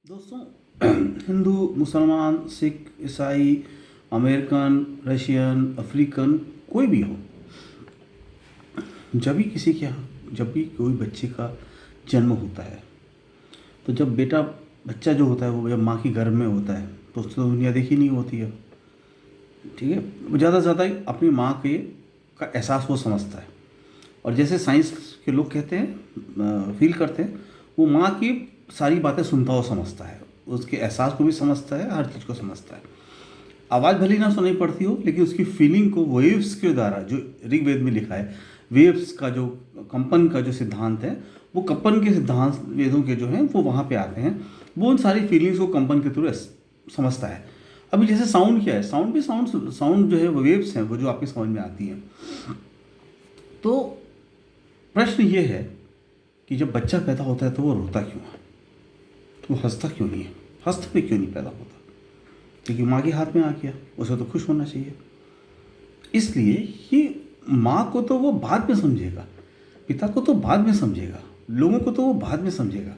दोस्तों, हिंदू, मुसलमान, सिख, ईसाई, अमेरिकन, रशियन, अफ्रीकन, कोई भी हो, जब भी किसी के यहाँ जब भी कोई बच्चे का जन्म होता है, तो जब बच्चा जो होता है वो जब माँ की गर्भ में होता है तो उससे तो दुनिया देखी नहीं होती है। ठीक है, वो ज़्यादा से ज़्यादा अपनी माँ के का एहसास वो समझता है। और जैसे साइंस के लोग कहते हैं, फील करते हैं, वो माँ की सारी बातें सुनता हुआ समझता है, उसके एहसास को भी समझता है, हर चीज़ को समझता है। आवाज़ भले ही ना सुनाई पड़ती हो, लेकिन उसकी फीलिंग को वेव्स के द्वारा, जो ऋग्वेद में लिखा है, वेव्स का जो कंपन का जो सिद्धांत है, वो कंपन के सिद्धांत वेदों के जो हैं वो वहाँ पे आते हैं। वो उन सारी फीलिंग्स को कंपन के थ्रू समझता है। अभी जैसे साउंड क्या है, साउंड भी साउंड जो है वो वेव्स हैं, वो जो आपकी समझ में आती हैं। तो प्रश्न ये है कि जब बच्चा पैदा होता है तो वो रोता क्यों है, तो वो हंसता क्यों नहीं है, हंसता भी क्यों नहीं पैदा होता? क्योंकि माँ के हाथ में आ गया, उसे तो खुश होना चाहिए। इसलिए कि माँ को तो वो बाद में समझेगा, पिता को तो बाद में समझेगा, लोगों को तो वो बाद में समझेगा।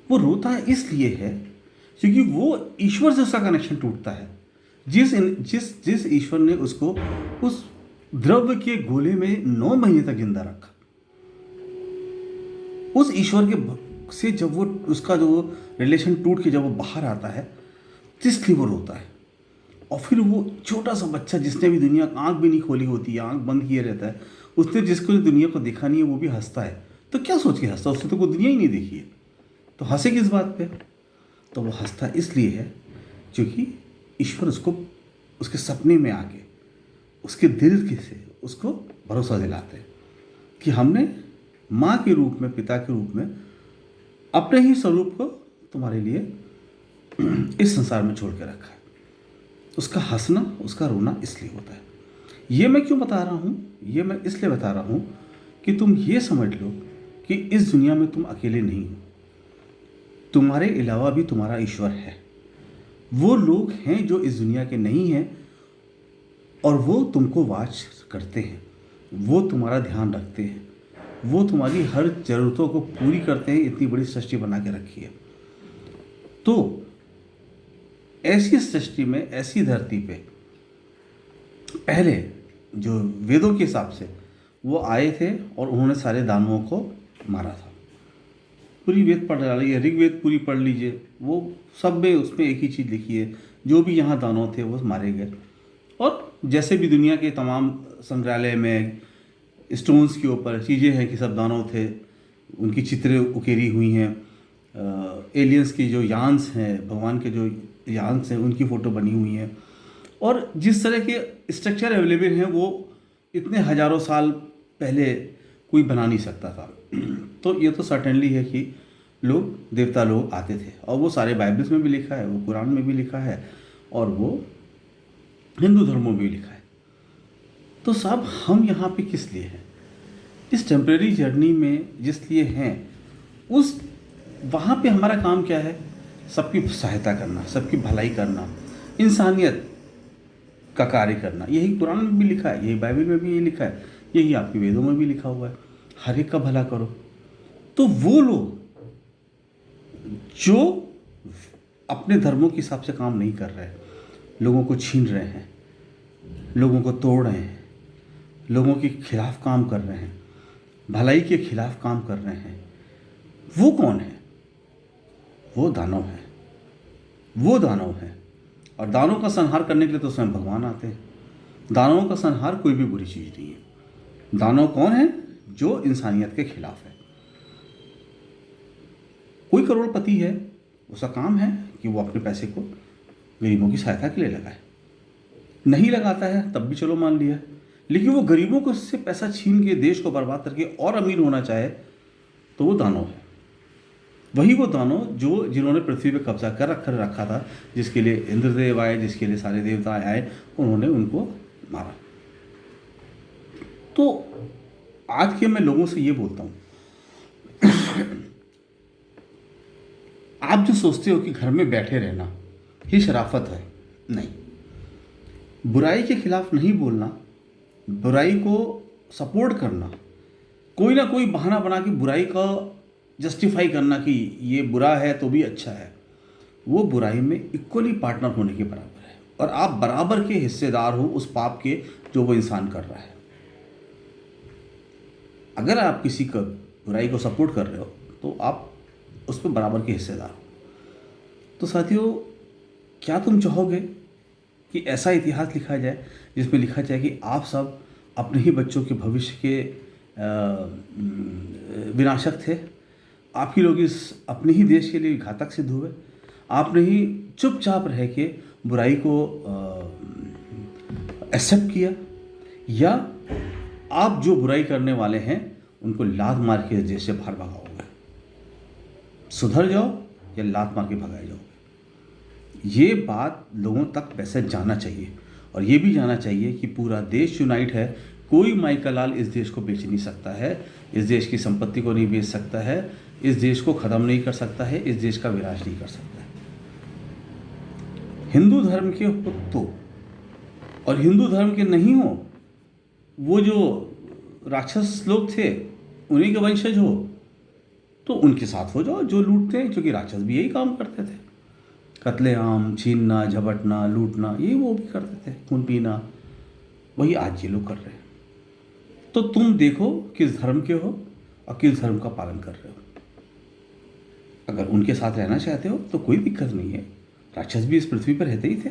वो रोता है इसलिए है क्योंकि वो ईश्वर से उसका कनेक्शन टूटता है। जिस जिस जिस ईश्वर ने उसको उस द्रव्य के गोले में 9 महीने तक जिंदा रखा, उस ईश्वर के से जब वो उसका जो रिलेशन टूट के जब वो बाहर आता है, तो इसलिए वो रोता है। और फिर वो छोटा सा बच्चा जिसने भी दुनिया आंख भी नहीं खोली होती है, आंख बंद किए रहता है, उसने जिसको दुनिया को देखा नहीं है वो भी हंसता है। तो क्या सोच के हंसता? उसने तो कोई दुनिया ही नहीं देखी है, तो हंसे किस बात पे? तो वो हंसता इसलिए है क्योंकि ईश्वर उसको उसके सपने में आके उसके दिल के से उसको भरोसा दिलाते हैं कि हमने माँ के रूप में, पिता के रूप में अपने ही स्वरूप को तुम्हारे लिए इस संसार में छोड़ के रखा है। उसका हंसना, उसका रोना इसलिए होता है। ये मैं क्यों बता रहा हूँ? ये मैं इसलिए बता रहा हूँ कि तुम ये समझ लो कि इस दुनिया में तुम अकेले नहीं हो, तुम्हारे अलावा भी तुम्हारा ईश्वर है। वो लोग हैं जो इस दुनिया के नहीं हैं और वो तुमको वाच करते हैं, वो तुम्हारा ध्यान रखते हैं, वो तुम्हारी हर ज़रूरतों को पूरी करते हैं। इतनी बड़ी सृष्टि बना के रखी है। तो ऐसी सृष्टि में, ऐसी धरती पे पहले जो वेदों के हिसाब से वो आए थे और उन्होंने सारे दानवों को मारा था। पूरी वेद पढ़ डालिए, ऋग्वेद पूरी पढ़ लीजिए, वो सब में उसमें एक ही चीज़ लिखी है, जो भी यहाँ दानव थे वो मारे गए। और जैसे भी दुनिया के तमाम संग्रहालय में स्टोन्स के ऊपर चीज़ें हैं कि सब दानव थे, उनकी चित्रें उकेरी हुई हैं। एलियंस की जो यान्स हैं, भगवान के जो यान्स हैं, उनकी फ़ोटो बनी हुई हैं। और जिस तरह के स्ट्रक्चर अवेलेबल हैं वो इतने हज़ारों साल पहले कोई बना नहीं सकता था। तो ये तो सर्टेनली है कि देवता लोग आते थे, और वो सारे बाइबल्स में भी लिखा है, वो कुरान में भी लिखा है, और वो हिंदू धर्मों में भी लिखा है। तो साहब, हम यहाँ पे किस लिए हैं? इस टेम्परेरी जर्नी में जिस लिए हैं, उस वहाँ पे हमारा काम क्या है? सबकी सहायता करना, सबकी भलाई करना, इंसानियत का कार्य करना। यही कुरान में भी लिखा है, यही बाइबल में भी ये लिखा है, यही आपके वेदों में भी लिखा हुआ है, हर एक का भला करो। तो वो लोग जो अपने धर्मों के हिसाब से काम नहीं कर रहे हैं, लोगों को छीन रहे हैं, लोगों को तोड़ रहे हैं, लोगों के खिलाफ काम कर रहे हैं, भलाई के खिलाफ काम कर रहे हैं, वो कौन है? वो दानव है। वो दानव है। और दानवों का संहार करने के लिए तो स्वयं भगवान आते हैं। दानवों का संहार कोई भी बुरी चीज़ नहीं है। दानव कौन है? जो इंसानियत के खिलाफ है। कोई करोड़पति है, उसका काम है कि वो अपने पैसे को गरीबों की सहायता के लिए लगाए। नहीं लगाता है तब भी चलो मान लिया, लेकिन वो गरीबों को से पैसा छीन के देश को बर्बाद करके और अमीर होना चाहे तो वो दानव है। वही वो दानव जिन्होंने पृथ्वी पे कब्जा कर रखा था, जिसके लिए इंद्रदेव आए, जिसके लिए सारे देवता आए, उन्होंने उनको मारा। तो आज के मैं लोगों से ये बोलता हूँ, आप जो सोचते हो कि घर में बैठे रहना ही शराफत है, नहीं। बुराई के खिलाफ नहीं बोलना, बुराई को सपोर्ट करना, कोई ना कोई बहाना बना के बुराई का जस्टिफाई करना कि ये बुरा है तो भी अच्छा है, वो बुराई में इक्वली पार्टनर होने के बराबर है, और आप बराबर के हिस्सेदार हो उस पाप के जो वो इंसान कर रहा है। अगर आप किसी का बुराई को सपोर्ट कर रहे हो तो आप उस पर बराबर के हिस्सेदार हो। तो साथियों, क्या तुम चाहोगे कि ऐसा इतिहास लिखा जाए जिसमें लिखा जाए कि आप सब अपने ही बच्चों के भविष्य के विनाशक थे, आप ही लोग इस अपने ही देश के लिए घातक सिद्ध हुए, आपने ही चुपचाप रह के बुराई को एक्सेप्ट किया, या आप जो बुराई करने वाले हैं उनको लात मार के इस देश से बाहर भगाओगे? सुधर जाओ या लात मार के भगाए जाओगे? ये बात लोगों तक वैसे जाना चाहिए, और ये भी जाना चाहिए कि पूरा देश यूनाइट है। कोई माइकल लाल इस देश को बेच नहीं सकता है, इस देश की संपत्ति को नहीं बेच सकता है, इस देश को ख़त्म नहीं कर सकता है, इस देश का विनाश नहीं कर सकता है। हिंदू धर्म के हो तो, और हिंदू धर्म के नहीं हो, वो जो राक्षस लोग थे उन्हीं के वंशज हो तो उनके साथ हो जाओ जो लूटते हैं, क्योंकि राक्षस भी यही काम करते थे। कत्लेआम, छीनना, झपटना, लूटना, ये वो भी करते थे, खून पीना, वही आज ये लोग कर रहे हैं। तो तुम देखो किस धर्म के हो और किस धर्म का पालन कर रहे हो। अगर उनके साथ रहना चाहते हो तो कोई दिक्कत नहीं है, राक्षस भी इस पृथ्वी पर रहते ही थे,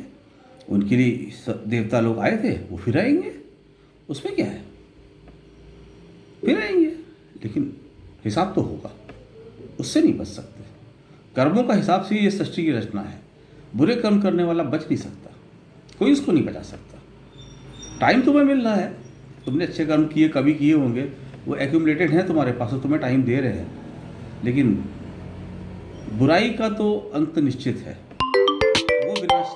उनके लिए देवता लोग आए थे, वो फिर आएंगे, उसमें क्या है, फिर आएंगे, लेकिन हिसाब तो होगा, उससे नहीं बच सकते। कर्मों का हिसाब से ये सृष्टि की रचना है, बुरे कर्म करने वाला बच नहीं सकता, कोई उसको नहीं बचा सकता। टाइम तुम्हें मिल रहा है, तुमने अच्छे कर्म किए, कभी किए होंगे, वो एक्यूमुलेटेड हैं तुम्हारे पास, तो तुम्हें टाइम दे रहे हैं, लेकिन बुराई का तो अंत निश्चित है, वो विनाश